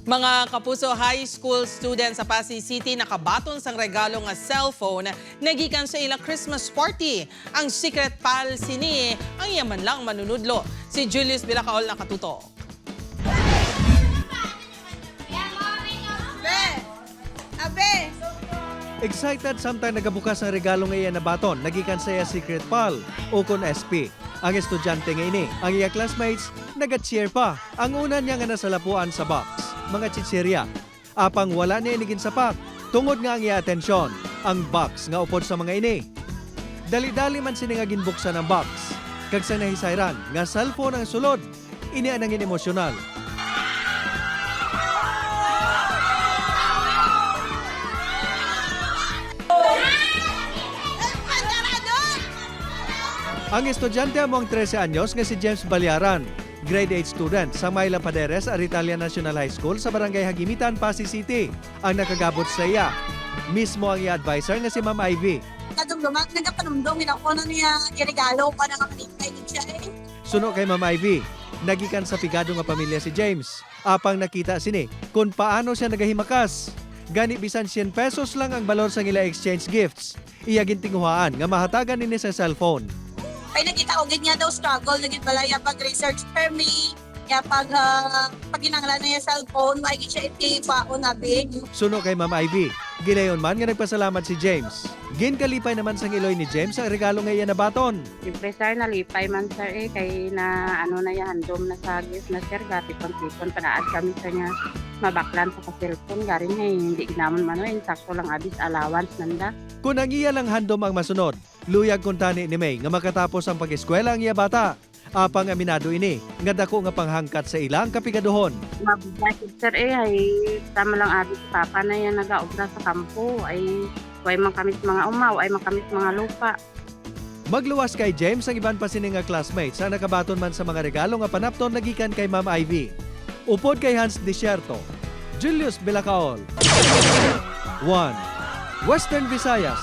Mga kapuso high school students sa Pasay City nakabaton sang regalo nga cellphone nagikan sa ilang Christmas party. Ang secret pal sini ang yaman lang manunudlo. Si Julius Bilacaol nakatutok. Excited samtang nagabukas ang regalo nga iya na baton, nagikan sa iya secret pal o kon SP. Ang estudyante nga ini, ang iya classmates, nag-cheer pa. Ang una niya nga nasalapuan sa box, mga chichirya. Apang wala niya inigin sa pack, tungod nga ang iya atensyon, ang box nga upod sa mga ini. Dali-dali man sini nga ginbuksan ang box. Kag sa nahisayran, nga cellphone ang sulod, ini anangin emosyonal. Ang estudyante among 13 anyos nga si James Balyaran, grade 8 student sa Mayla Paderes, Aritalia National High School sa Barangay Hagimitan, Pasay City, ang nakagabot sa iya. Mismo ang iya advisor nga si Ma'am Ivy. Nadumduman, nagkapanumdum, ako na niya irigalo pa na kamanitay siya eh. Suno kay Ma'am Ivy, nagikan sa pigado nga pamilya si James. Apang nakita sini kung paano siya nagahimakas. Gani bisan 100 pesos lang ang balor sa ila exchange gifts. Iya gintinguhaan nga mahatagan nini sa cellphone. Ay nakita ko ganyan daw struggle, naging balaya pag-research per me, ya pag ginanglan na yung cellphone, maigit siya itipaon na big. Suno kay Ma'am Ivy, gilayon man nga nagpasalamat si James. Ginkalipay naman sang iloy ni James ang regalo nga iya na baton. Siyempre sir, nalipay man sir kay na ano na yan, handom na sa gift na sir, gati pang-tipon, panaad kami sa niya mabaklan sa cellphone, garin hindi ginamon man sakto lang abis allowance nanda. Kung ang iya lang handom ang masunod, luyag kuntani ni May nga makatapos ang pag-eskwela ang iya bata. Apang aminado ini, nga dako nga panghangkat sa ilang kapigaduhon. Mabudakid sir ay tama lang abis sa papa na yan nagaobra sa kampo, ay way man kami sa mga umaw, ay man kami sa mga lupa. Magluwas kay James ang iban pa sini nga classmates sa nakabaton man sa mga regalo nga panapton nagikan kay Ma'am Ivy. Upod kay Hans Desierto, Julius Bilacaol. 1. Western Visayas.